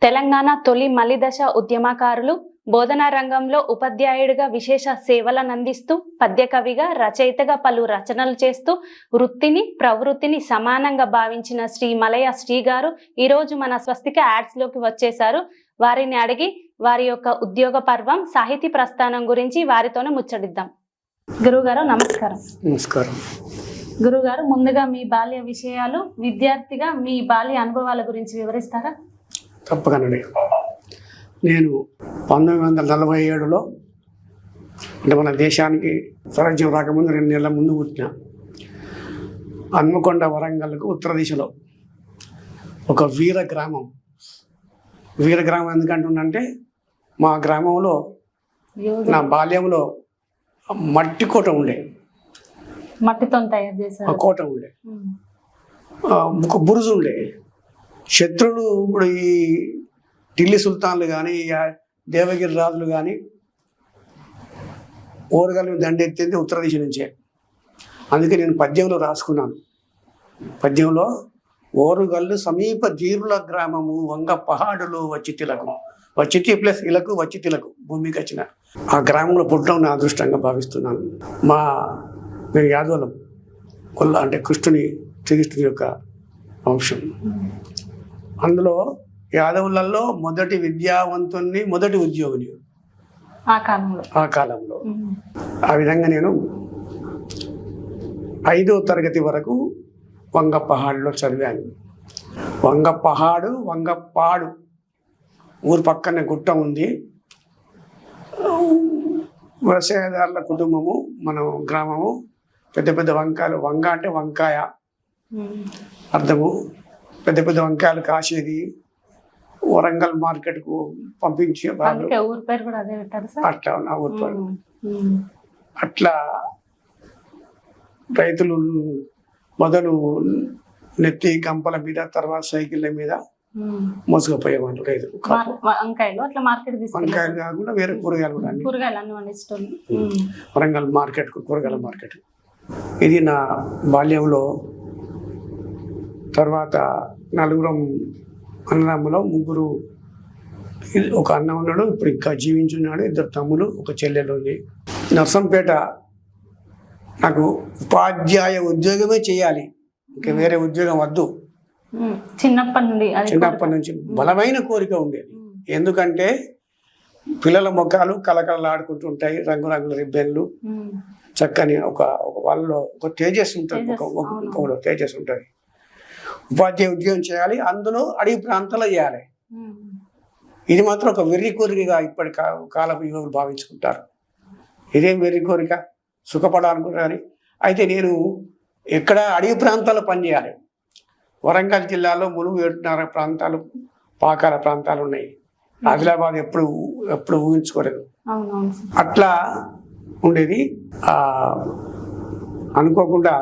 తెలంగాణ తొలి మలిదశ ఉద్యమకారులు, బోధనా రంగంలో ఉపాధ్యాయుడిగా విశేష సేవలనందిస్తూ, పద్యకవిగా, రచయితగా పలు రచనలు చేస్తూ వృత్తిని, ప్రవృత్తిని సమానంగా భావించిన శ్రీ మలయ శ్రీ గారు ఈరోజు మన స్వస్తిక యాడ్స్ లోకి వచ్చేశారు. వారిని అడిగి వారి యొక్క ఉద్యోగ పర్వం, సాహితీ ప్రస్థానం గురించి వారితోనే ముచ్చడిద్దాం. గురువుగారు నమస్కారం. నమస్కారం. గురువుగారు, ముందుగా మీ బాల్య విషయాలు, విద్యార్థిగా మీ బాల్య అనుభవాల గురించి వివరిస్తారా? తప్పకనండి. నేను 1947లో అంటే మన దేశానికి స్వరాజ్యం రాకముందు 2 నెలల ముందు పుట్టిన. హన్మకొండ వరంగల్కు ఉత్తర దిశలో ఒక వీర గ్రామం ఎందుకంటున్నంటే మా గ్రామంలో నా బాల్యంలో మట్టి కోట ఉండే, మట్టితో తయారు చేశారు కోట ఉండే, ఒక బురుజు ఉండే. శత్రువులు ఇప్పుడు ఈ ఢిల్లీ సుల్తాన్లు కానీ, దేవగిరి రాజులు కానీ ఓరగల్లు దండెత్తింది ఉత్తర దిశ నుంచే. అందుకే నేను పద్యంలో రాసుకున్నాను. పద్యంలో ఓరుగల్లు సమీప ధీరుల గ్రామము వంగ పహాడులు వచ్చితి ప్లస్ ఇలకు వచ్చితిలకు భూమికి వచ్చిన ఆ గ్రామంలో పుట్టడం నా అదృష్టంగా భావిస్తున్నాను. మేము యాదవులం కొల్ల అంటే శ్రీకృష్ణుని యొక్క వంశం. అందులో యాదవులలో మొదటి విద్యావంతుని, మొదటి ఉద్యోగిని ఆ కాలంలో. ఆ విధంగా నేను 5వ తరగతి వరకు వంగపహాడులో చదివాను. వంగపాడు ఊరు పక్కనే గుట్ట ఉంది. వ్యవసాయదారుల కుటుంబము మన గ్రామము. పెద్ద పెద్ద వంకాయలు, వంగ అంటే వంకాయ అర్థము. పెద్ద పెద్ద వంకాయలు కాసేది, వరంగల్ మార్కెట్కు పంపించే వాళ్ళు. అట్లా నా ఊరు పేరు. అట్లా రైతులు మొదలు నెత్తి గంపల మీద, తర్వాత సైకిళ్ళ మీద మోసుకుపోయేవాళ్ళు రైతులు. వంకాయలు కాకుండా వేరే కూరగాయలు కూడా వరంగల్ మార్కెట్కు, కూరగాయల మార్కెట్. ఇది నా బాల్యంలో. తర్వాత 4 అన్నదమ్ములో 3 ఒక అన్న ఉన్నాడు, ఇప్పుడు ఇంకా జీవించున్నాడు. 2 తమ్ములు, ఒక చెల్లెలు ఉంది. నర్సంపేట నాకు ఉపాధ్యాయ ఉద్యోగమే చేయాలి, ఇంకా వేరే ఉద్యోగం వద్దు. చిన్నప్పటి నుంచి బలమైన కోరిక ఉండేది. ఎందుకంటే పిల్లల ముఖాలు కలకలలాడుకుంటుంటాయి, రంగురంగుల రిబ్బెన్లు, చక్కని ఒక వాళ్ళలో ఒక తేజస్ ఉంటుంది, ఒక తేజస్ ఉంటుంది. ఉపాధ్యాయ ఉద్యోగం చేయాలి, అందులో అడవి ప్రాంతాల్లో చేయాలి. ఇది మాత్రం ఒక వెర్రి కోరికగా ఇప్పటి కాలపు యువకులు భావించుకుంటారు. ఇదేం వెర్రి కోరిక, సుఖపడాలనుకుంటారు. అయితే నేను ఎక్కడ అడవి ప్రాంతాల్లో పనిచేయాలి. వరంగల్ జిల్లాలో ములుగు, ఏడున్నర ప్రాంతాలు, పాకాల ప్రాంతాలు ఉన్నాయి. ఆదిలాబాద్ ఎప్పుడు ఊహించుకోలేదు. అట్లా ఉండేది. అనుకోకుండా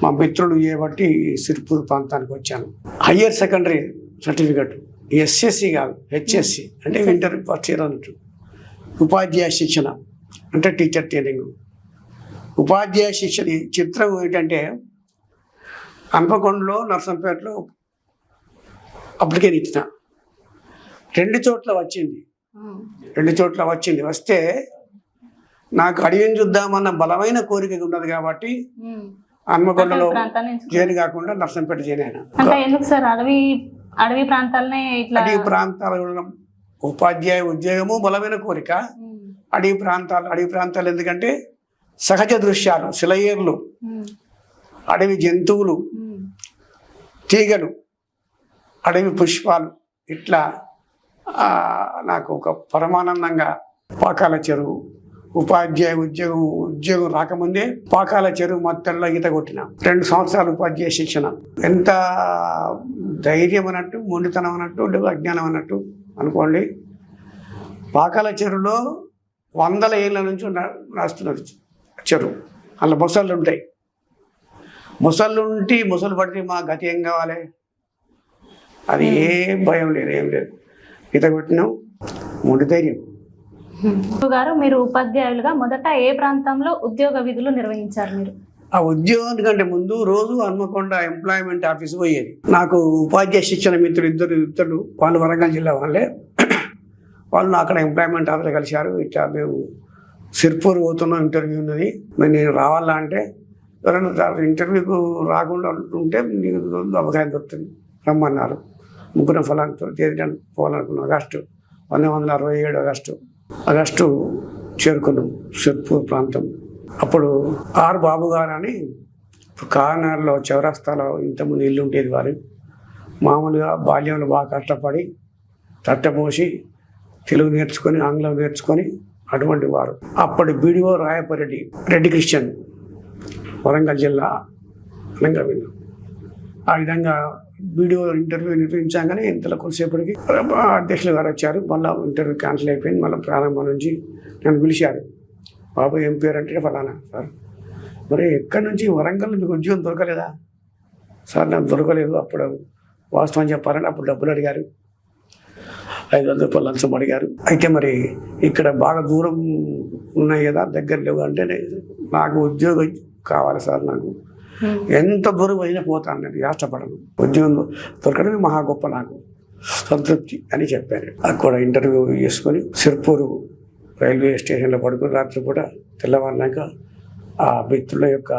మా మిత్రులు చేయబట్టి సిర్పూర్ ప్రాంతానికి వచ్చాను. హయ్యర్ సెకండరీ సర్టిఫికెట్, ఎస్ఎస్సి కాదు, హెచ్ఎస్సి అంటే ఇంటర్ ఫస్ట్ ఇయర్ అన్నట్టు. ఉపాధ్యాయ శిక్షణ అంటే టీచర్ ట్రైనింగ్. ఉపాధ్యాయ శిక్షణ చిత్రం ఏంటంటే, హన్మకొండలో, నర్సంపేటలో అప్లికేషన్ ఇచ్చిన. 2 చోట్ల వచ్చింది. వస్తే నాకు అడవిని చూద్దామన్న బలమైన కోరిక ఉన్నది కాబట్టి హన్మకొండలో జైలు కాకుండా నర్సంపేట జైలు అయినా. అడవి ప్రాంతాలు ఉపాధ్యాయ ఉద్యోగము బలమైన కోరిక. అడవి ప్రాంతాలు ఎందుకంటే సహజ దృశ్యాలు, శిలయేర్లు, అడవి జంతువులు, తీగలు, అడవి పుష్పాలు, ఇట్లా నాకు ఒక పరమానందంగా. పాకాల చెరువు ఉపాధ్యాయ ఉద్యోగం రాకముందే పాకాల చెరువు మొత్తంలో ఈత కొట్టిన. 2 సంవత్సరాలు ఉపాధ్యాయ శిక్షణ. ఎంత ధైర్యం అన్నట్టు, మొండితనం అన్నట్టు, అజ్ఞానం అన్నట్టు అనుకోండి. పాకాల చెరువులో 100 ఏళ్ళ నుంచి రాస్తున్నారు చెరువు. అందులో మొసళ్ళు ఉంటాయి. మొసలు పడితే మా గతి ఏం కావాలి? అది ఏం భయం లేదు, ఏం లేదు. ఈత కొట్టినాం, మొండి ధైర్యం. గారు, మీరు ఉపాధ్యాయులుగా మొదట ఏ ప్రాంతంలో ఉద్యోగ విధులు నిర్వహించారు? మీరు ఆ ఉద్యోగానికంటే ముందు రోజు హన్మకొండ ఎంప్లాయ్మెంట్ ఆఫీస్ పోయేది. నాకు ఉపాధ్యాయ శిక్షణ మిత్రులు ఇద్దరు వాళ్ళు వరంగల్ జిల్లా వాళ్ళే. వాళ్ళు అక్కడ ఎంప్లాయ్మెంట్ ఆఫీస్ కలిశారు. ఇట్లా మేము సిర్పూర్ పోతున్నాం, ఇంటర్వ్యూ ఉన్నది, మరి నేను రావాలా అంటే ఎవరైనా ఇంటర్వ్యూకు రాకుండా ఉంటే నీకు అవకాశం దొరుకుతుంది రమ్మన్నారు. ముగ్గురం ఫలాంతో తేదీ పోవాలనుకున్నాం. ఆగస్టు 1967 ఆగస్టు చేరుకున్నాం సిర్పూర్ ప్రాంతం. అప్పుడు ఆర్ బాబు గారు అని కార్నర్లో చౌరస్తాలో ఇంతకుముందు ఇల్లు ఉండేది. వారు మామూలుగా బాల్యంలో బాగా కష్టపడి తట్టబోసి తెలుగు నేర్చుకొని ఆంగ్లం నేర్చుకొని అటువంటి వారు. అప్పటి బీడిఓ రాయపరెడ్డి రెడ్డి క్రిస్టియన్, వరంగల్ జిల్లా అనగా విన్నాం. ఆ విధంగా వీడియో ఇంటర్వ్యూ నిర్వహించాగానే ఇంతలో కొద్దిసేపటికి అధ్యక్షులు గారు వచ్చారు. మళ్ళీ ఇంటర్వ్యూ క్యాన్సిల్ అయిపోయింది. మళ్ళీ ప్రారంభం నుంచి నన్ను పిలిచారు. బాబు ఏం పేరు అంటే ఫలానా సార్. మరి ఎక్కడి నుంచి వరంగల్ మీకు ఉద్యోగం దొరకలేదా సార్? నాకు దొరకలేదు. అప్పుడు వాస్తవం చెప్పారంటే అప్పుడు డబ్బులు అడిగారు, 500 రూపాయలు లంచం అడిగారు. అయితే మరి ఇక్కడ బాగా దూరం ఉన్నాయి కదా, దగ్గర లేవు అంటే నాకు ఉద్యోగం కావాలి సార్, నాకు ఎంత దూరం అయినా పోతాను, నేను కష్టపడను, ఉద్యోగం దొరకడమే మహా గొప్ప, నాకు సంతృప్తి అని చెప్పాను. అక్కడ ఇంటర్వ్యూ చేసుకొని సిర్పూరు రైల్వే స్టేషన్లో పడుకుని రాత్రి కూడా తెల్లవారినాక ఆ మిత్రుల యొక్క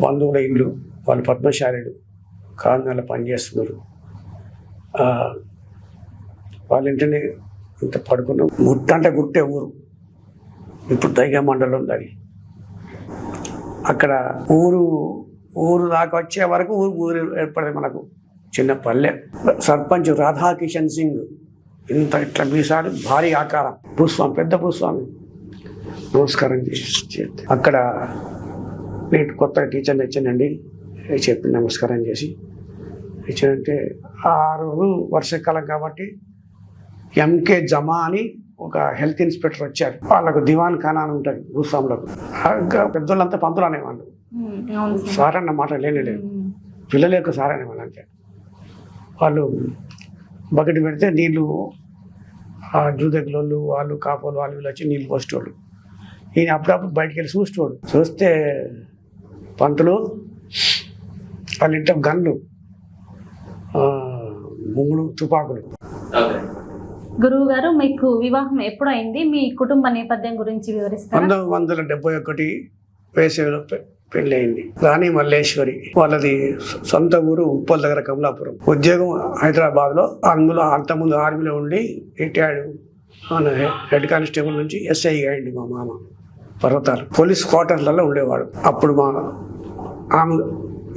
బంధువుల ఇల్లు, వాళ్ళు పద్మశాలీలు కారణాలు పనిచేస్తున్నారు. వాళ్ళ ఇంటనే ఇంత పడుకున్నాం. గుట్ట అంటే గుట్టే ఊరు, ఇప్పుడు దైగా మండలం ఉంది అది. అక్కడ ఊరు దాకా వచ్చే వరకు ఊరు ఏర్పడేది మనకు చిన్న పల్లె. సర్పంచ్ రాధాకిషన్ సింగ్ ఇంత ఇట్లా మీసాడు, భారీ ఆకారం, భూస్వామి, పెద్ద భూస్వామి. నమస్కారం చేసి అక్కడ నేను కొత్త టీచర్ని ఇచ్చానండి చెప్పి నమస్కారం చేసి ఇచ్చానంటే, ఆ రోజు వర్షాకాలం కాబట్టి ఎంకే జమా అని ఒక హెల్త్ ఇన్స్పెక్టర్ వచ్చారు. వాళ్ళకు దివాన్ ఖానా అని ఉంటుంది భూస్వాములకు. పెద్దోళ్ళంతా పంతులు అనేవాళ్ళు, సార్ అన్న మాట లేనేలేదు, పిల్లల యొక్క సార్ అనేవాళ్ళు. అంటే వాళ్ళు బకెట్ పెడితే నీళ్ళు ఆ జూదగ్లోళ్ళు వాళ్ళు కాపోలు వాళ్ళు వీళ్ళు వచ్చి నీళ్ళు పోసేటోళ్ళు. ఈయన అప్పుడప్పుడు బయటికి వెళ్ళి చూసేటోడు. చూస్తే పంతులు వాళ్ళ ఇంట గన్లు, ముంగులు, తుపాకులు. గురువు గారు, మీకు వివాహం ఎప్పుడు అయింది? మీ కుటుంబ నేపథ్యం గురించి వివరిస్తారు. 1971 వేసవిలో పెళ్లి అయింది. రాణి మల్లేశ్వరి వాళ్ళది సొంత ఊరు ఉప్పల్ దగ్గర కమలాపురం. ఉద్యోగం హైదరాబాద్లో. అందులో అంతకుముందు ఆర్మీలో ఉండి రిటైర్డ్ హెడ్ కానిస్టేబుల్ నుంచి ఎస్ఐ అయింది మా మామ. పర్వతాలు పోలీస్ క్వార్టర్లలో ఉండేవాడు. అప్పుడు ఆమె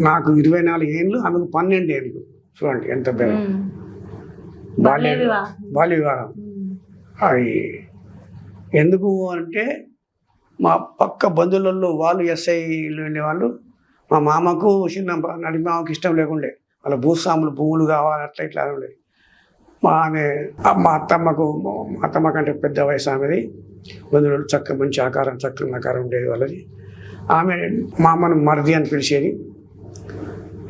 నాకు 24 ఏళ్ళు, ఆమెకు 12 ఏళ్ళు. చూడండి ఎంత భేదం. బాల్య వివాహం. అది ఎందుకు అంటే మా పక్క బంధువులలో వాళ్ళు ఎస్ఐలు వెళ్ళేవాళ్ళు. మా మామకు చిన్న నడి మామకు ఇష్టం లేకుండే, వాళ్ళ భూస్వాములు భూములు కావాలి అట్లా ఇట్లా ఉండేది. మా అత్తమ్మ కంటే పెద్ద వయసు ఆమెది. బంధువులు మంచి ఆకారం, చక్కని ఆకారం ఉండేది వాళ్ళది. ఆమె మామను మరిది అని పిలిచేది.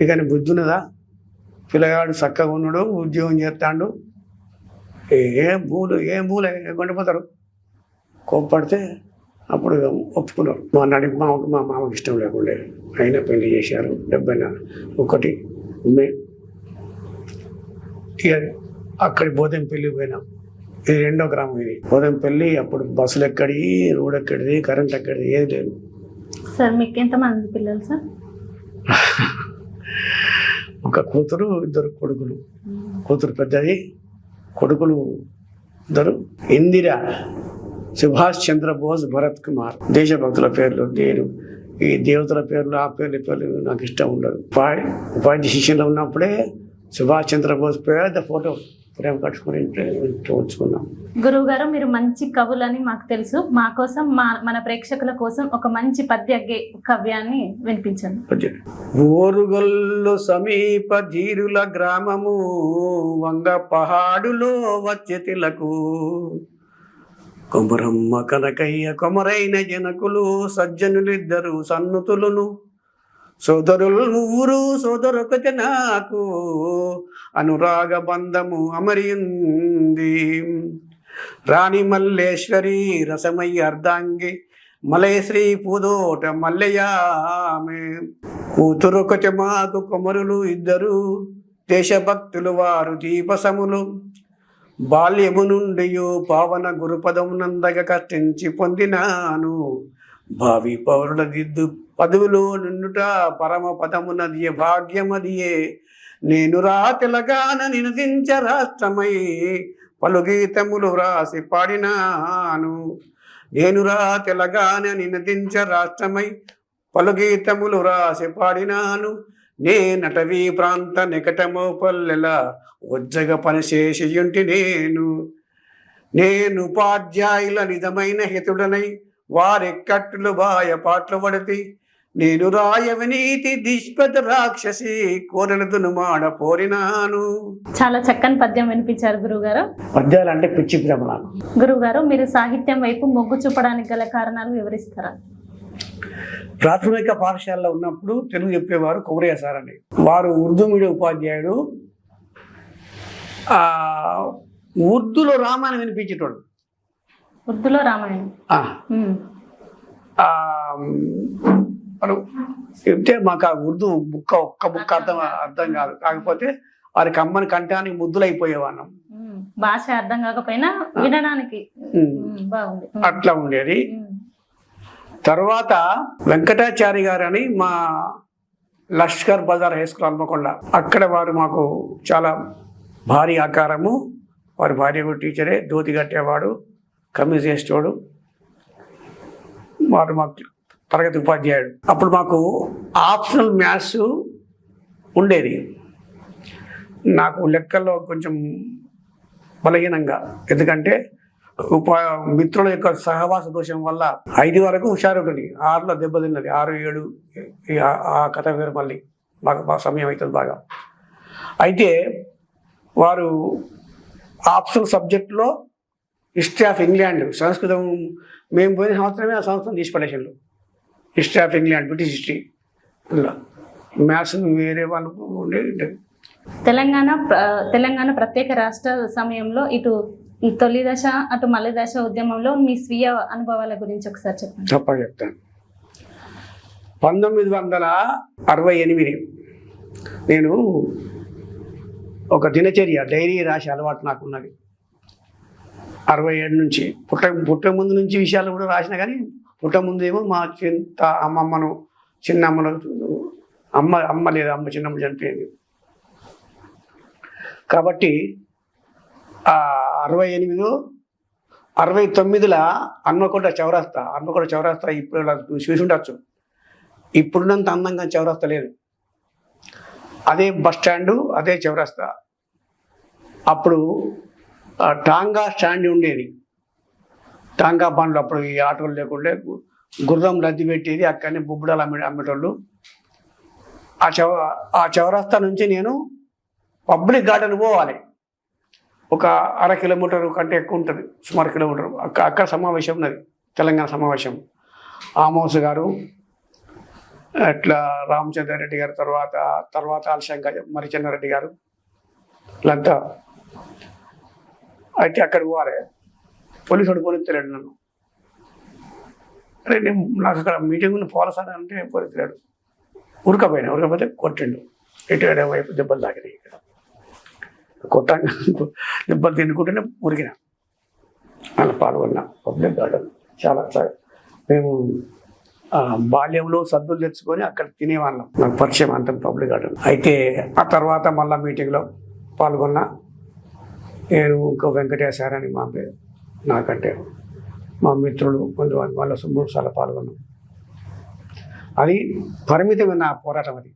ఇక బుద్ధి ఉన్నదా, పిల్లగాడు చక్కగా ఉన్నాడు, ఉద్యోగం చేస్తాడు, ఏం భూలు కొండిపోతారు. కోప్పడితే అప్పుడు ఒప్పుకున్నారు. మా మామకి ఇష్టం లేకుండే, అయినా పెళ్లి చేశారు. 71 ఇక అక్కడి బోధంపల్లి పోయినాం. ఇది 2వ గ్రామం. ఇది బోధంపల్లి. అప్పుడు బస్సులు ఎక్కడి, రోడ్ ఎక్కడిది, కరెంట్ ఎక్కడిది, ఏది లేదు. సార్ మీకు ఎంతమంది పిల్లలు సార్? ఒక కూతురు, 2 కొడుకులు. కూతురు పెద్దది, కొడుకులు 2. ఇందిరా, సుభాష్ చంద్రబోస్, భరత్ కుమార్. దేశభక్తుల పేర్లు. నేను ఈ దేవతల పేర్లు, ఆ పేర్లు నాకు ఇష్టం ఉండదు. ఉపాధ్యాయ శిక్షణలో ఉన్నప్పుడే సుభాష్ చంద్రబోస్ పెద్ద ఫోటో ప్రేమ కట్టుకుని ఉంచుకున్నాం. గురువు గారు, మీరు మంచి కవులని మాకు తెలుసు. మా కోసం, మన ప్రేక్షకుల కోసం ఒక మంచి పద్య కావ్యాన్ని వినిపించండి. ఓరుగల్లు సమీప ధీరుల గ్రామము, వంగ పహాడులో వచ్చే తిలకు, కొమరమ్మ కనకయ్య కొమరైన జనకులు, సజ్జనులిద్దరు సన్నుతులును, సోదరులు 3 సోదరొకటి నాకు, అనురాగ బంధము అమరింది. రాణి మల్లేశ్వరి రసమయ్య అర్ధాంగి, మలయశ్రీ పూదోట మల్లయ్య ఆమె కూతురొకటి మాకు కుమరులు ఇద్దరు దేశభక్తులు వారు దీపసములు బాల్యము నుండి పావన గురుపదమునందగ కష్టించి పొందినాను భావి పౌరుల దిద్దు పదవులో నిన్నుట పరమ పదమునదియే భాగ్యమదియే నేను రా తెలంగాణ నినదించ రాష్ట్రమై పలు గీతములు వ్రాసి పాడినాను నేను రా తెలంగాణ నినదించ రాష్ట్రమై పలు గీతములు వ్రాసి పాడినాను నేనటవీ ప్రాంత నికటమో పల్లెల ఉజ్జగ పనిచేసియుంటి నేను ఉపాధ్యాయుల నిజమైన హితుడనై వారి కట్టులు బాయ పాటలు పడితే నేను రాయవనీతి దిష్పద రాక్షసి కోరలదును మాడ పోరినాను. చాలా చక్కని పద్యం వినిపించారు గురువుగారు. పద్యాలు అంటే పిచ్చి భ్రమ నాకు. గురువుగారు, మీరు సాహిత్యం వైపు మొగ్గు చూపడానికి గల కారణాలు వివరిస్తారా? ప్రాథమిక పాఠశాలలో ఉన్నప్పుడు తెలుగు చెప్పేవారు కౌరయ్య సార్ అని. వారు ఉర్దూ మీడియం ఉపాధ్యాయుడు. ఉర్దూలో రామాయణం వినిపించేటోడు. ఉర్దూలో రామాయణం చెప్తే మాకు ఆ ఉర్దూ ఒక్క బుక్క అర్థం కాదు. కాకపోతే వారికి అమ్మని కంటానికి ముద్దులైపోయేవాళ్ళం. భాష అర్థం కాకపోయినా వినడానికి బాగుంది. అట్లా ఉండేది. తర్వాత వెంకటాచారి గారు అని మా లష్కర్ బజార్ హై స్కూల్ హన్మకొండ, అక్కడ వారు మాకు చాలా భారీ ఆకారము. వారి భార్య కూడా టీచరే, ధోతి కట్టేవాడు, కమీజ్ చేసేవాడు. వారు మాకు తరగతి ఉపాధ్యాయుడు. అప్పుడు మాకు ఆప్షనల్ మ్యాథ్స్ ఉండేది. నాకు లెక్కల్లో కొంచెం బలహీనంగా, ఎందుకంటే మిత్రుల యొక్క సహవాస దోషం వల్ల 5 వరకు హుషారు ఉంటుంది, 6లో దెబ్బతిన్నది. 6, 7 ఆ కథ వేరు. మళ్ళీ బాగా సమయం అవుతుంది బాగా. అయితే వారు ఆప్షనల్ సబ్జెక్టులో హిస్టరీ ఆఫ్ ఇంగ్లాండ్, సంస్కృతం మేము పోయిన సంవత్సరమే ఆ సంవత్సరం తీసి పడేసాడు. History of England, British history, అలా మ్యాథ్స్ వేరే వాళ్ళు ఉండేది. తెలంగాణ ప్రత్యేక రాష్ట్ర సమయంలో ఇటు తొలి దశ అటు మళ్ళీ దశ ఉద్యమంలో మీ స్వీయ అనుభవాల గురించి ఒకసారి చెప్పండి. తప్పగా చెప్తాను. 1968 నేను ఒక దినచర్య డైరీ రాసే అలవాటు నాకు ఉన్నది. 67 నుంచి పుట్ట ముందు నుంచి విషయాలు కూడా రాసిన, కానీ పుట్ట ముందు ఏమో మా అమ్మమ్మను చిన్నమ్మను అమ్మ లేదు, అమ్మ చిన్నమ్మ చనిపోయింది. కాబట్టి 69లో హన్మకొండ చౌరస్తా ఇప్పుడు చూసి ఉండొచ్చు. ఇప్పుడున్నంత అందంగా చౌరస్తా లేదు. అదే బస్ స్టాండు, అదే చౌరస్తా. అప్పుడు టాంగా స్టాండ్ ఉండేది. టాంగా బండ్లు అప్పుడు ఈ ఆటోలు లేకుండే గుర్రం రద్దీ పెట్టేది. అక్కడనే బుబ్బడాలు అమ్మేటోళ్ళు. ఆ చౌరస్తా నుంచి నేను పబ్లిక్ గార్డెన్ పోవాలి. ఒక 1/2 కిలోమీటర్ కంటే ఎక్కువ ఉంటుంది, సుమారు కిలోమీటర్. అక్కడ సమావేశం ఉన్నది, తెలంగాణ సమావేశం. ఆమోస్ గారు, అట్లా రామచంద్రారెడ్డి గారు, తర్వాత ఆలశంక మరిచెన్నారెడ్డి గారు, వీళ్ళంతా. అయితే అక్కడ పోవాలి. పోలీసుడు తెలియడు నన్ను. అరే నాకు అక్కడ మీటింగ్ పోలసారి అంటే తెలియడు. ఉరకపోతే కొట్టిండు. ఇటు వైపు దెబ్బలు తాకినాయి. ఇక్కడ కొట్టంగా దెబ్బలు తినుకుంటేనే ఉరికిన. అలా పాల్గొన్నా. పబ్లిక్ గార్డెన్ చాలా మేము బాల్యంలో సద్దులు తెచ్చుకొని అక్కడ తినేవాళ్ళం. నాకు పరిచయం అంత పబ్లిక్ గార్డెన్. అయితే ఆ తర్వాత మళ్ళీ మీటింగ్లో పాల్గొన్నా. నేను ఇంకో వెంకటేశ్వర అని మా పేరు, నాకంటే మా మిత్రులు కొంచెం వాళ్ళ 3 సార్లు పాల్గొన్నాం. అది పరిమితమైన పోరాటం. అది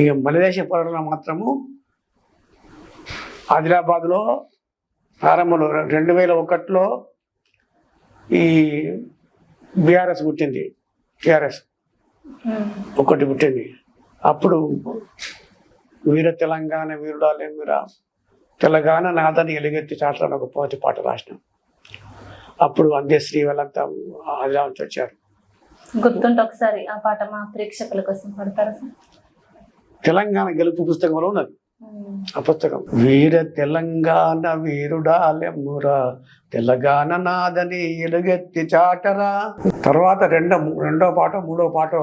ఇక మలిదేశ పోరాటంలో మాత్రము ఆదిలాబాద్లో ప్రారంభంలో 2001లో ఈ బీఆర్ఎస్ పుట్టింది. టీఆర్ఎస్ ఒకటి పుట్టింది. అప్పుడు వీర తెలంగాణ వీరుడాలే మీరా తెలంగాణ నాదని ఎలుగెత్తి చాటాలని ఒక పోతి పాట రాసినాం. అప్పుడు అందేశ్రీ వాళ్ళంతా ఆదిలాబాద్ వచ్చారు. గుర్తుంటే ఒకసారి ఆ పాట మా ప్రేక్షకుల కోసం పడతారా సార్? తెలంగాణ గెలుపు పుస్తకంలో ఉన్నది. ఆ పుస్తకం. వీర తెలంగాణ వీరుడాలెమ్మురా తెలంగాణ నాదని ఎలుగెత్తి చాటరా. తర్వాత రెండో పాట మూడో పాట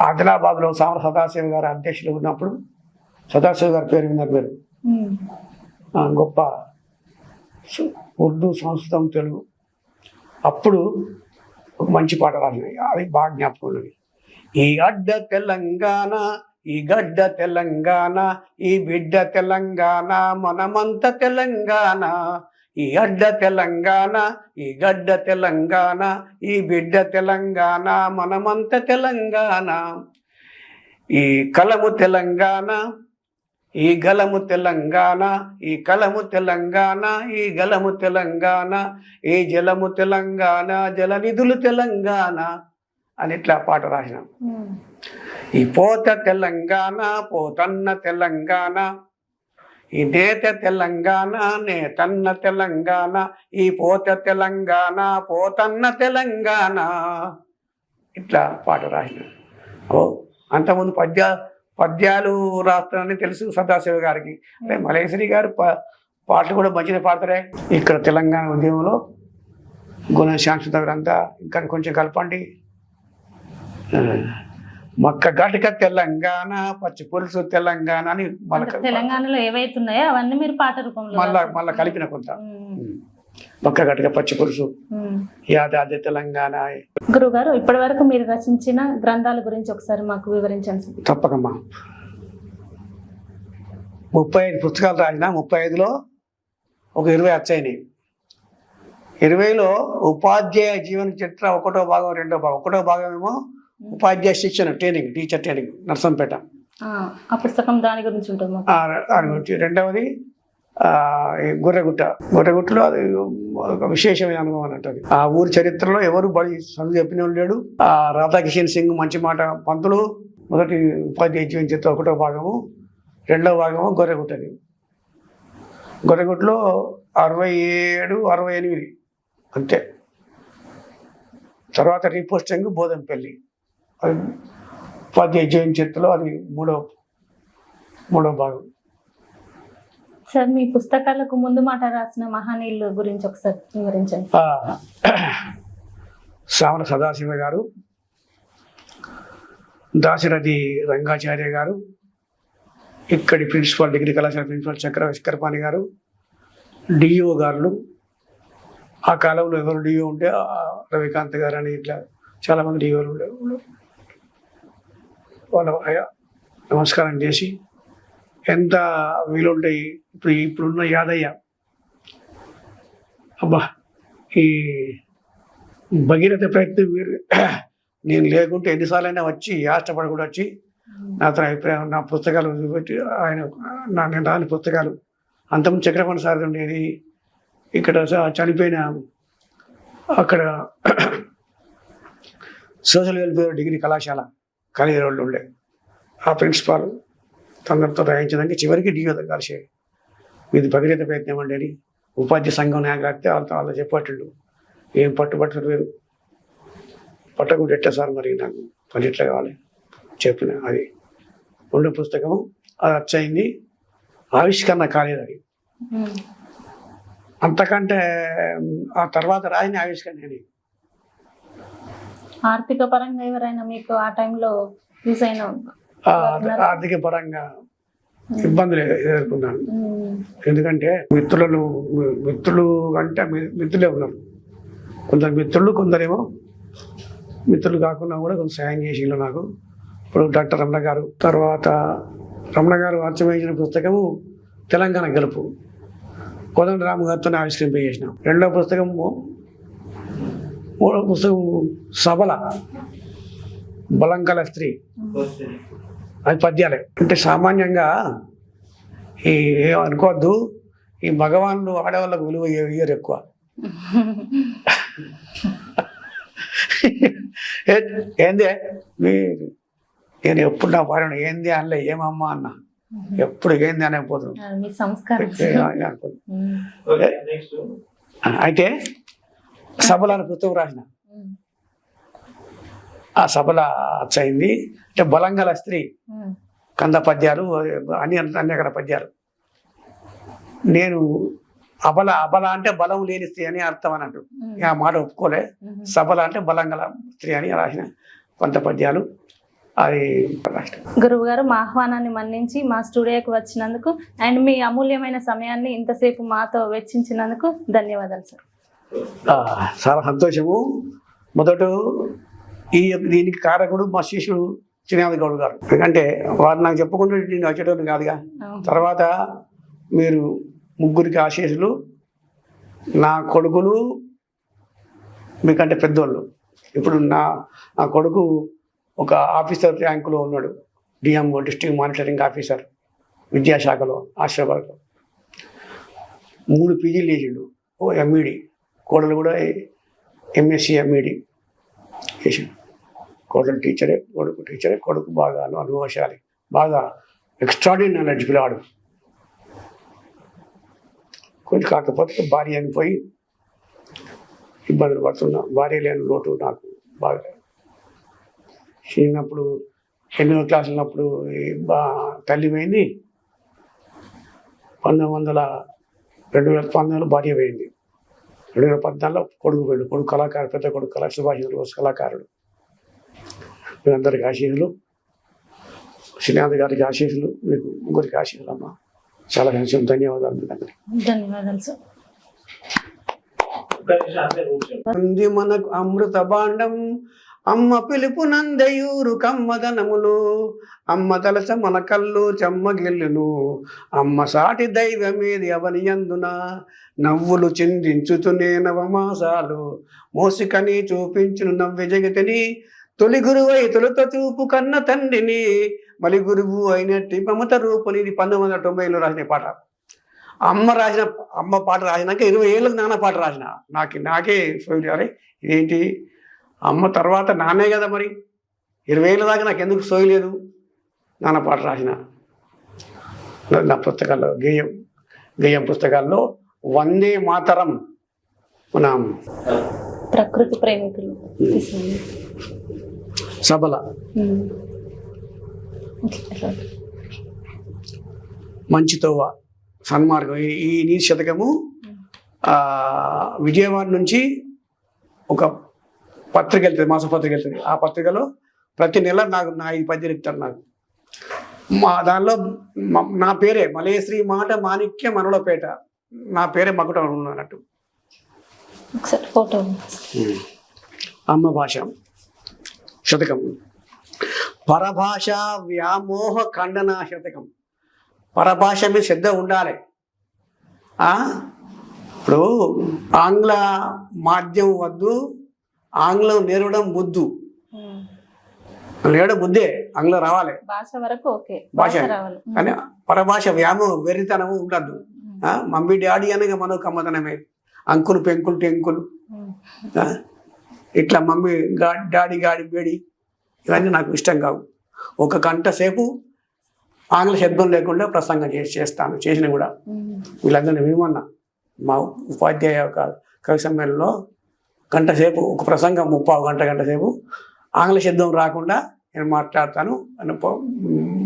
ఆదిలాబాద్లో సామర సదాశివ గారు అధ్యక్షులు ఉన్నప్పుడు, సదాశివ గారి పేరు విన్నారు మీరు, గొప్ప ఉర్దూ, సంస్కృతం, తెలుగు. అప్పుడు ఒక మంచి పాట రాసినాయి, అది బాగా జ్ఞాపకం ఉన్నది. ఈ అడ్డ తెలంగాణ, ఈ గడ్డ తెలంగాణ, ఈ బిడ్డ తెలంగాణ, మనమంత తెలంగాణ. ఈ అడ్డ తెలంగాణ, ఈ గడ్డ తెలంగాణ, ఈ బిడ్డ తెలంగాణ, మనమంత తెలంగాణ. ఈ కలము తెలంగాణ, ఈ గలము తెలంగాణ, ఈ కలము తెలంగాణ, ఈ గలము తెలంగాణ, ఈ జలము తెలంగాణ, జలనిధులు తెలంగాణ అని ఇట్లా పాట రాసినాం. ఈ పోత తెలంగాణ, పోతన్న తెలంగాణ, ఈ నేత తెలంగాణ, నేతన్న తెలంగాణ, ఈ పోత తెలంగాణ, పోతన్న తెలంగాణ ఇట్లా పాట రాసినాం. అంతకుముందు పద్యాలు రాస్తానని తెలుసు సదాశివ గారికి. అంటే మలేశ్వరి గారు పాటలు కూడా మంచిగా పాడతారే. ఇక్కడ తెలంగాణ ఉద్యమంలో గుణ శాంతి అంతా ఇంకా కొంచెం కలపండి. మక్క గటక తెలంగాణ, పచ్చి పులుసు తెలంగాణ అని తెలంగాణలో ఏవైతున్నాయో అవన్నీ మీరు పాట రూపంలో మళ్ళా కలిపిన కొంత. మక్క గటక, పచ్చి పులుసు, యాదాది తెలంగాణ. గురువు గారు, ఇప్పటి వరకు మీరు రచించిన గ్రంథాల గురించి ఒకసారి మాకు వివరించండి. తప్పకమ్మా. 35 పుస్తకాలు రాసిన, 35లో ఒక 20 వచ్చాయి. 20లో ఉపాధ్యాయ జీవన చరిత్ర 1వ భాగం, 2వ భాగం. 1వ భాగం ఏమో ఉపాధ్యాయ శిక్షణ ట్రైనింగ్, టీచర్ ట్రైనింగ్, నర్సంపేట. ఆ పుస్తకం దాని గురించి ఉంటుంది. దాని గురించి. 2వది గొర్రెగుట్టలో అది ఒక విశేషమైన అనుభవం అంటది. ఆ ఊరి చరిత్రలో ఎవరు బడి చదువు చెప్పిన లేడు. రాధాకిషన్ సింగ్ మంచి మాట పంతులు మొదటి ఉపాధ్యాయ జీవన చరిత్ర 1వ భాగము. 2వ భాగము గొర్రెగుట్టది. గొర్రెగుట్టలో 67, 68 అంతే. తర్వాత రీపోస్టింగ్ బోధంపల్లి, అది ఉపాధ్యాయ జీవన చరిత్రలో అది మూడవ భాగం. సార్, మీ పుస్తకాలకు ముందు మాట రాసిన మహనీయుల గురించి ఒకసారి వివరించండి. సామర సదాశివ గారు, దాశరథి రంగాచార్య గారు, ఇక్కడి ప్రిన్సిపాల్, డిగ్రీ కళాశాల ప్రిన్సిపాల్ చక్రపాణి గారు, డిఓ గారు. ఆ కాలంలో ఎవరు డిఓ ఉంటే రవికాంత్ గారు అని ఇట్లా చాలామంది డిఓలు ఉండేవాళ్ళు. వాళ్ళ నమస్కారం చేసి, ఎంత వీలుంటాయి ఇప్పుడున్న యాదయ్య, అబ్బా ఈ భగీరథ ప్రయత్నం మీరు నేను లేకుంటే ఎన్నిసార్లైనా వచ్చి ఆష్టపడి కూడా వచ్చి నాతో అభిప్రాయం, నా పుస్తకాలు పెట్టి నేను రాని పుస్తకాలు. అంతకుముందు చక్రపాణి సార్ ఉండేది ఇక్కడ చనిపోయిన, అక్కడ సోషల్ వెల్ఫేర్ డిగ్రీ కళాశాల ఖాళీ రోడ్లు ఉండే ఆ ప్రిన్సిపాల్ తొందరతో రాయించడానికి చివరికి డిఓ కలిసి మీది భగీరథ ప్రయత్నం అండి అని ఉపాధ్యాయ సంఘం నాయకులు రాస్తే వాళ్ళతో చెప్పేటండు. ఏం పట్టుబట్టలు వేరు పట్టకుండా ఎట్టా సార్, మరి నాకు పని ఎట్లా కావాలి చెప్పిన. అది 2 పుస్తకం అది వచ్చయింది. ఆవిష్కరణ కాలేదు అది. అంతకంటే ఆ తర్వాత రాసిన ఆవిష్కరణ. ఆర్థిక పరంగా ఎవరైనా మీకు ఆ టైంలో యూజ్ అయిన? ఆర్థిక పరంగా ఇబ్బందులు ఎదుర్కొన్నాను. ఎందుకంటే మిత్రులు అంటే మిత్రులే ఉన్నారు. కొందరు మిత్రులు, కొందరేమో మిత్రులు కాకుండా కూడా కొంచెం సాయం చేసిండ్రు నాకు. ఇప్పుడు డాక్టర్ రమణ గారు, తర్వాత రమణ గారు అర్చమైన పుస్తకము తెలంగాణ గెలుపు కోదండరాము గారితో ఆవిష్కరింపజేసిన. 2వ పుస్తకము, 3వ పుస్తకం సబల బలంకల స్త్రీ, అది పద్యాలే. అంటే సామాన్యంగా అనుకోవద్దు, ఈ మగవాళ్ళు ఆడవాళ్ళకు విలువ ఇయ్యరు ఎక్కువ. ఏంది నేను ఎప్పుడు నా భార్య ఏంది అనలే, ఏమమ్మా అన్న, ఎప్పుడు ఏంది అనేపోతున్నాను. అయితే సబల అనే పుస్తకం రాసిన. ఆ సబల అచ్చయింది. అంటే బలంగల స్త్రీ కంద పద్యాలు, అన్ని అన్ని రకాల పద్యాలు. నేను అబల అబల అంటే బలం లేని స్త్రీ అని అర్థం అన్నట్టు. ఆ మాట ఒప్పుకోలే. సబల అంటే బలం గల స్త్రీ అని రాసిన కొంత పద్యాలు. అది గురువు గారు, మా ఆహ్వానాన్ని మన్నించి మా స్టూడియోకి వచ్చినందుకు అండ్ మీ అమూల్యమైన సమయాన్ని ఇంతసేపు మాతో వెచ్చించినందుకు ధన్యవాదాలు సార్. చాలా సంతోషము. మొదట దీనికి కారకుడు మా శిష్యుడు శ్రీనాథ్ గౌడ్ గారు. ఎందుకంటే వారు నాకు చెప్పకుండా నేను వచ్చేటోడు కాదుగా. తర్వాత మీరు ముగ్గురికి ఆశీస్సులు. నా కొడుకులు మీకంటే పెద్దోళ్ళు. ఇప్పుడు నా కొడుకు ఒక ఆఫీసర్ ర్యాంకులో ఉన్నాడు. డిఎంఓ, డిస్ట్రిక్ట్ మానిటరింగ్ ఆఫీసర్, విద్యాశాఖలో ఆశ్రబాద్లో 3 పీజీలు చేసిండు. ఓ ఎంఈడి. కోడలు కూడా ఎంఎస్సి ఎంఈడి చేసిండు. కోడలు టీచరే, కొడుకు టీచరే. కొడుకు బాగా అనుభవశాలి, బాగా ఎక్స్ట్రాడినరీ నాలెడ్జ్ పిల్లవాడు. కొంచెం కాకపోతే భార్య అనిపోయి ఇబ్బందులు పడుతున్నా. భార్య లేని లోటు నాకు బాగా. చిన్నప్పుడు 8వ క్లాస్ ఉన్నప్పుడు తల్లి పోయింది. 2019లో భార్య పోయింది. 2014లో కొడుకు పోయింది. కొడుకు కళాకారుడు, పెద్ద కొడుకు సుభాష్ చంద్రబోస్ కళాకారుడు. మీరందరికీ ఆశీస్సులు. శ్రీనాథ్ గారికి ఆశీస్సులు. మీకు ముగ్గురికి ఆశీస్సులు అమ్మా. చాలా సంతోషం. ధన్యవాదాలు. ధన్యవాదాలు సార్. మనకు అమృత భాండం అమ్మ పిలుపు నందయూరు కమ్మదనములు. అమ్మ తలస మన కళ్ళు చెమ్మగిల్లును. అమ్మ సాటి దైవమేది అవనియందున. నవ్వులు చిందించుతునే నవమాసాలు మోసికని చూపించును నవ్వె జగతిని. తొలి గురువై తొలుత చూపు కన్న తండ్రిని. మలి గురువు అయినట్టి మమత రూపుని. 1990లో రాసిన పాట. అమ్మ పాట రాసినాక 20 ఏళ్ళకి నాన్న పాట రాసిన. నాకే సోయలు. ఇదేంటి అమ్మ తర్వాత నాన్నే కదా మరి. 20 ఏళ్ళ దాకా నాకు ఎందుకు సోయలేదు. నాన్న పాట రాసిన. నా పుస్తకాల్లో గేయం పుస్తకాల్లో వందే మాతరం మన ప్రకృతి ప్రేమికులు సబల, మంచితోవ, సన్మార్గం, ఈ నీతి శతకము విజయవాడ నుంచి ఒక పత్రిక వెళ్తుంది, మాసపత్రిక వెళ్తుంది. ఆ పత్రికలో ప్రతి నెల నాకు 5 పద్యాలు ఇస్తారు నాకు. దానిలో నా పేరే మలేశ్రీ మాట మాణిక్య మనలపేట. నా పేరే మకుటం ఉన్నట్టు. అమ్మ భాష శతకం. పరభాష వ్యామోహ ఖండన శతకం. పరభాష మీద శ్రద్ధ ఉండాలి. ఇప్పుడు ఆంగ్ల మాధ్యమం వద్దు, ఆంగ్లం నేర్వడం బుద్ధు. నేర్వడం బుద్ధే, ఆంగ్లం రావాలి. భాష వరకు ఓకే, భాష కానీ పరభాష వ్యామోహం వెర్రితనము ఉండద్దు. మమ్మీ డాడీ అనగా మనో కమ్మతనమే. అంకులు పెంకులు టెంకులు, ఇట్లా మమ్మీ డాడీ గాడి బేడి, ఇవన్నీ నాకు ఇష్టం కావు. 1 గంట సేపు ఆంగ్ల శబ్దం లేకుండా ప్రసంగం చేస్తాను. చేసిన కూడా వీళ్ళందరినీ వినమన్నా. మా ఉపాధ్యాయ కవి సమ్మేళనంలో 1 గంట సేపు ఒక ప్రసంగం, 30 గంట సేపు ఆంగ్ల శబ్దం రాకుండా నేను మాట్లాడతాను.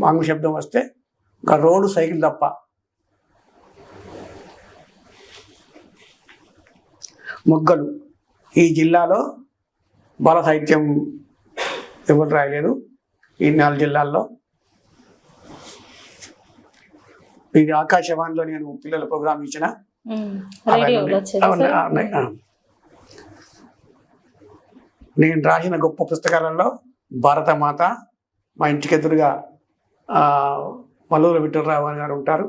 ఆంగ్ల శబ్దం వస్తే ఒక రోడ్డు సైకిల్ తప్ప. మొగ్గలు. ఈ జిల్లాలో బాల సాహిత్యం ఎవరు రాయలేదు. ఈ 4 జిల్లాల్లో. ఇది ఆకాశవాణిలో నేను పిల్లల ప్రోగ్రాం ఇచ్చిన. నేను రాసిన గొప్ప పుస్తకాలలో భారతమాత, మా ఇంటికి ఎదురుగా మల్లూరు విఠలరావు గారు ఉంటారు.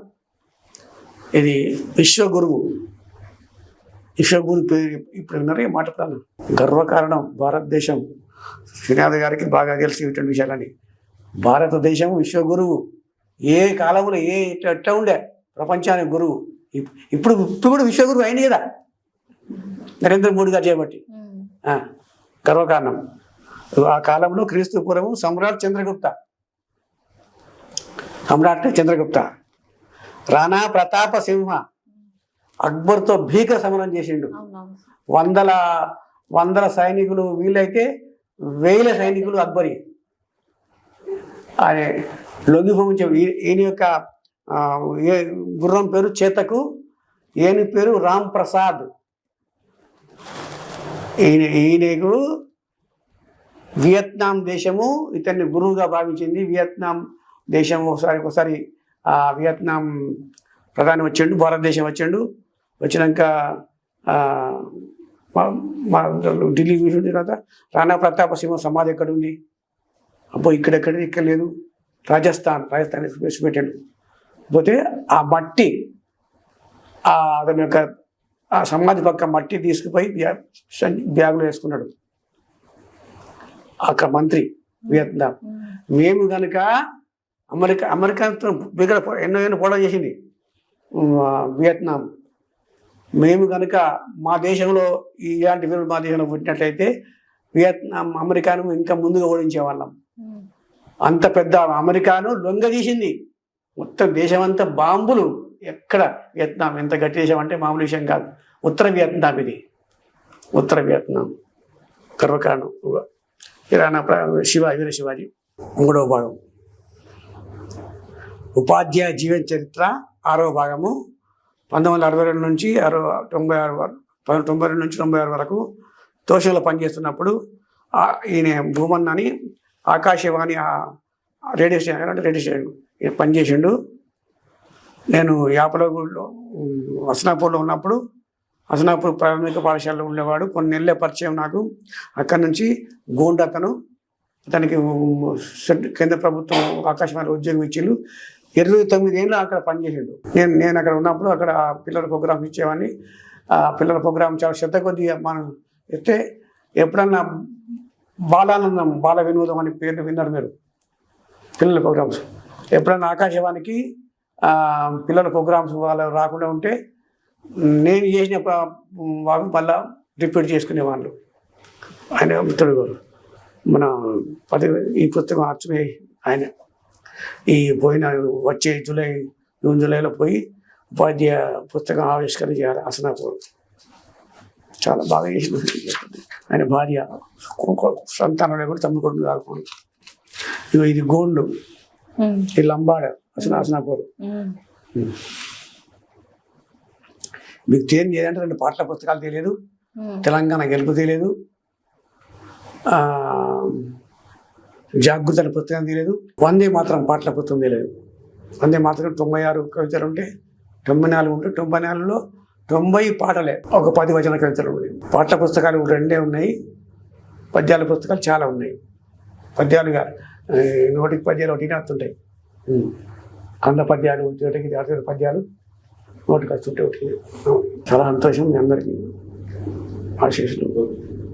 ఇది విశ్వగురువు పేరు ఇప్పుడు విన్నారే మాట్లాడతాను. గర్వకారణం భారతదేశం. శ్రీనాథ్ గారికి బాగా తెలిసి ఇటువంటి విషయాలని. భారతదేశం విశ్వగురువు. ఏ కాలంలో ఎట్లా ఉండే ప్రపంచానికి గురువు. ఇప్పుడు కూడా విశ్వగురువు అయింది కదా నరేంద్ర మోడీ గారు చేయబట్టి. గర్వకారణం. ఆ కాలంలో క్రీస్తు పూర్వం సమ్రాట్ చంద్రగుప్త, రాణా ప్రతాప సింహ అక్బర్తో భీకర సమరం చేసిండు. వందల సైనికులు వీళ్ళైతే 1000 సైనికులు అక్బరి. ఆయన లొంగిపోయించే ఈయన యొక్క గుర్రం పేరు చేతకు, ఈయన పేరు రామ్ ప్రసాద్. ఈయనకు వియత్నాం దేశము ఇతన్ని గురువుగా భావించింది. వియత్నాం దేశం ఒకసారి వియత్నాం ప్రధాని వచ్చిండు, భారతదేశం వచ్చిండు. వచ్చినాక ఢిల్లీ చూసిన తర్వాత రాణా ప్రతాప సింహ సమాధి ఎక్కడ ఉంది, అబ్బో ఇక్కడ లేదు, రాజస్థాన్ పెట్టాడు. పోతే ఆ మట్టి అతని యొక్క ఆ సమాధి పక్క మట్టి తీసుకుపోయి బ్యాగులో వేసుకున్నాడు అక్కడ మంత్రి వియత్నాం. మేము కనుక అమెరికాతో ఎన్నో పోవడం చేసింది వియత్నాం. మేము కనుక మా దేశంలో ఇలాంటి వీరులు మా దేశంలో పుట్టినట్లయితే వియత్నాం అమెరికాను ఇంకా ముందుగా ఓడించే వాళ్ళం. అంత పెద్ద అమెరికాను లొంగదీసింది. మొత్తం దేశం అంతా బాంబులు. ఎక్కడ వియత్నాం ఎంత గట్టి దేశం అంటే మామూలు విషయం కాదు. ఉత్తర వియత్నాం ఇది, ఉత్తర వియత్నాం గర్వకారణం. వీర శివాజీ. మూడవ భాగం ఉపాధ్యాయ జీవన చరిత్ర 6వ భాగము 1962 నుంచి 1992 నుంచి 96 వరకు తోషంలో పనిచేస్తున్నప్పుడు ఈయన భూమన్ అని ఆకాశవాణి రేడియో స్టేషన్ పనిచేసిండు. నేను యాపలగూడలో హసనాపూర్లో ఉన్నప్పుడు, హసనాపూర్ ప్రాథమిక పాఠశాలలో ఉండేవాడు. కొన్ని నెలలే పరిచయం నాకు. అక్కడి నుంచి గోండ్ అతనికి కేంద్ర ప్రభుత్వం ఆకాశవాణి ఉద్యోగం ఇచ్చిండు. 29 ఏళ్ళు అక్కడ పనిచేసిండు. నేను అక్కడ ఉన్నప్పుడు అక్కడ పిల్లల ప్రోగ్రామ్ ఇచ్చేవాడిని. ఆ పిల్లల ప్రోగ్రాం చాలా శ్రద్ధ కొద్దిగా మనం ఇస్తే ఎప్పుడన్నా బాలానందం, బాల వినోదం అని పేర్లు విన్నారు మీరు, పిల్లల ప్రోగ్రామ్స్. ఎప్పుడన్నా ఆకాశవాణికి పిల్లల ప్రోగ్రామ్స్ వాళ్ళు రాకుండా ఉంటే నేను చేసిన వాళ్ళు మళ్ళా రిపీట్ చేసుకునేవాళ్ళు. ఆయన మిత్రుడు మన ఈ పుస్తకం అర్చమే ఆయన వచ్చే జూన్ జూలైలో పోయి ఉపాధ్యాయ పుస్తకం ఆవిష్కరణ చేయాలి హసనాపూర్. చాలా బాగా చేసిన ఆయన భార్య సంతానం కూడా తమ్ముడు కొడుకు కాకుండా. ఇది గోండు, ఈ లంబాడ హసనాపూర్. మీకు తెలియదంటే 2 పాటల పుస్తకాలు తెలియదు, తెలంగాణ గెలుపు తెలియదు, జాగృతి పుస్తకం తెలియదు, వందే మాత్రం పాటల పుస్తకం తెలియదు. వందే మాత్రం 96 కవితలు ఉంటే 94 ఉంటే 94లో 90 పాటలే, ఒక 10 వచన కవితలు ఉన్నాయి. పాటల పుస్తకాలు 2 ఉన్నాయి, పద్యాల పుస్తకాలు చాలా ఉన్నాయి. పద్యాలుగా నోటికి పద్యాలు ఒకటి వస్తుంటాయి, కంద పద్యాలు ఒకటికి 6 పద్యాలు నోటికి వస్తుంటే ఒకటి. చాలా సంతోషం మీ అందరికీ ఆశీస్సులు.